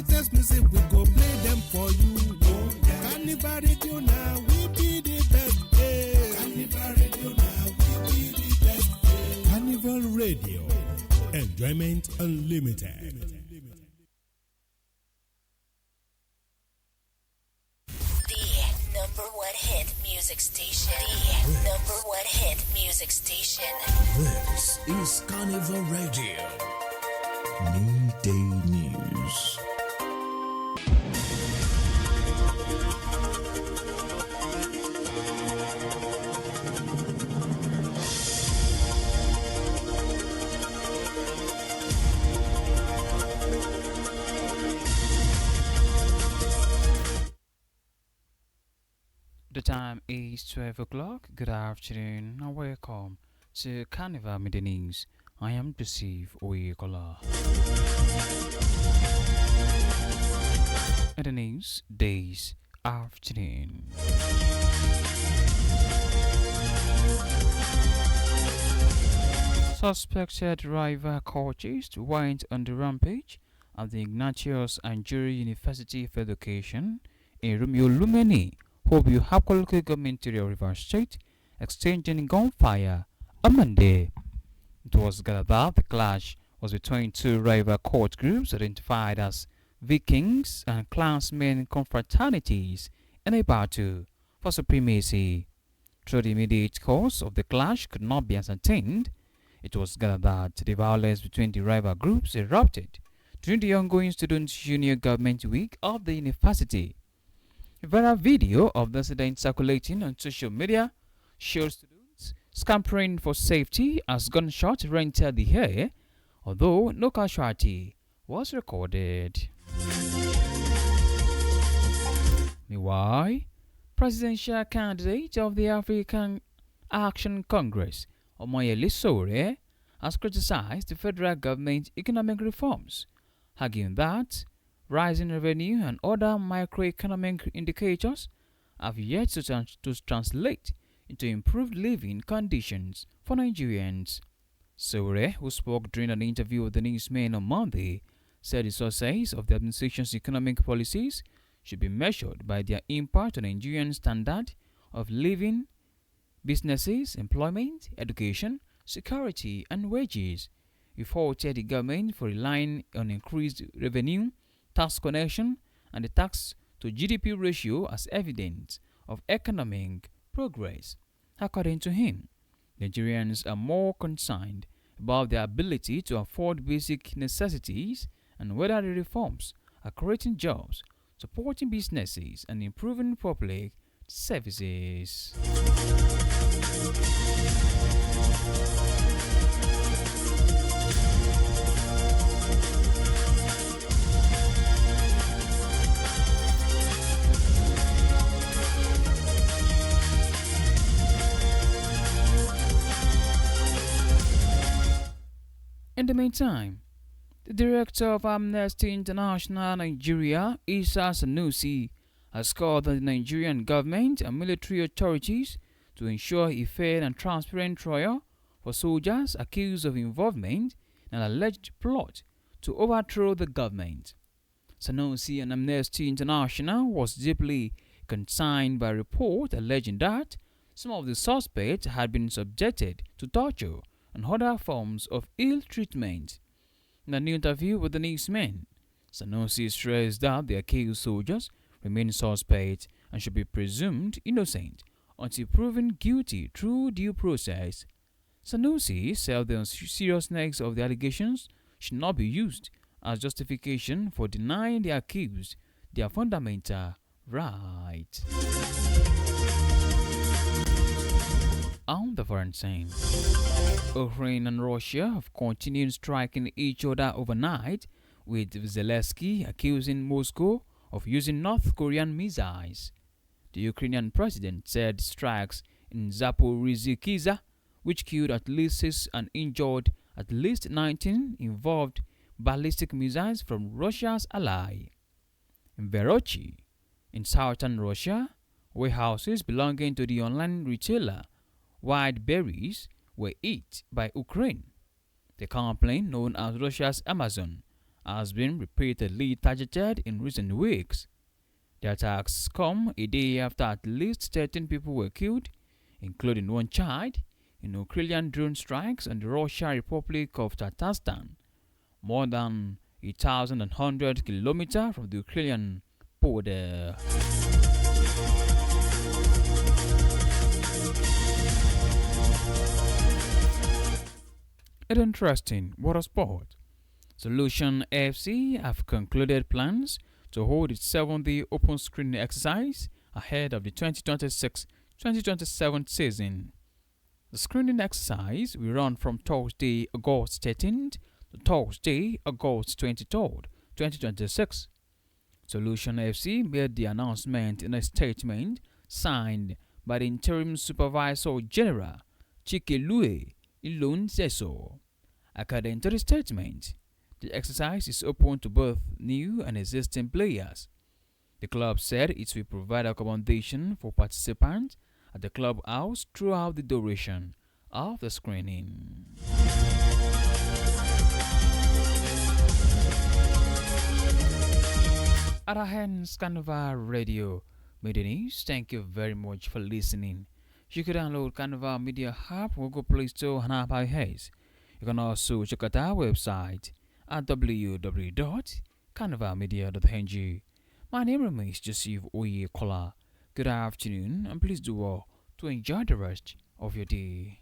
latest music, we go play them for you. Oh, yeah. Carnival Radio now, we be the best. Yeah. Carnival Radio now, we be the best. Yeah. Carnival Radio, enjoyment unlimited. Number one hit music station. The number one hit music station. This is Carnival Radio. Midday News. The time is 12 o'clock. Good afternoon and welcome to Carnival Mid. I am Steve Oyekola. In the news, this afternoon. Suspected rival coaches went on the rampage at the Ignatius Anjuri University of Education in Romeo Lumeni, Hobyo Hapko local government area of Rivers State, exchanging gunfire on Monday. It was gathered that the clash was between two rival court groups identified as Vikings and clansmen confraternities in a battle for supremacy. Though the immediate cause of the clash could not be ascertained, it was gathered that the violence between the rival groups erupted during the ongoing Student Union Government Week of the university. A viral video of the incident circulating on social media shows students scampering for safety as gunshots rented the air, although no casualty was recorded. Meanwhile, presidential candidate of the African Action Congress, Omoyele Sowore, has criticized the federal government's economic reforms, arguing that rising revenue and other microeconomic indicators have yet to translate into improved living conditions for Nigerians. Sowore, who spoke during an interview with the newsmen on Monday, said the success of the administration's economic policies should be measured by their impact on Nigerian standard of living, businesses, employment, education, security, and wages. He faulted the government for relying on increased revenue, tax collection, and the tax to GDP ratio as evidence of economic progress. According to him, Nigerians are more concerned about their ability to afford basic necessities and whether the reforms are creating jobs, supporting businesses, and improving public services. In the meantime, the director of Amnesty International Nigeria, Isa Sanusi, has called on the Nigerian government and military authorities to ensure a fair and transparent trial for soldiers accused of involvement in an alleged plot to overthrow the government. Sanusi and Amnesty International was deeply concerned by a report alleging that some of the suspects had been subjected to torture and other forms of ill treatment. In an interview with the newsmen, Sanusi stressed that the accused soldiers remain suspect and should be presumed innocent until proven guilty through due process. Sanusi said the seriousness of the allegations should not be used as justification for denying the accused their fundamental right. On the foreign scene, Ukraine and Russia have continued striking each other overnight, with Zelensky accusing Moscow of using North Korean missiles. The Ukrainian president said strikes in Zaporizhzhia, which killed at least 6 and injured at least 19, involved ballistic missiles from Russia's ally. In Verochi, in southern Russia, warehouses belonging to the online retailer Wild Berries were hit by Ukraine. The company, known as Russia's Amazon, has been repeatedly targeted in recent weeks. The attacks come a day after at least 13 people were killed, including one child, in Ukrainian drone strikes on the Russian Republic of Tatarstan, more than 1,100 kilometers from the Ukrainian border. It's interesting water sport. Solution FC have concluded plans to hold its 7th open screening exercise ahead of the 2026-2027 season. The screening exercise will run from Thursday, August 13th to Thursday, August 23rd, 2026. Solution FC made the announcement in a statement signed by the Interim Supervisor General Chikelue Ilunzeso. According to the statement, the exercise is open to both new and existing players. The club said it will provide accommodation for participants at the clubhouse throughout the duration of the screening. At our hands, Carnival Radio Media News. Thank you very much for listening. You can download Carnival Media app on Google Play Store and Apple iOS. You can also check out our website at www.carnivalmedia.ng. My name remains Joseph Oyekola. Good afternoon, and please do well to enjoy the rest of your day.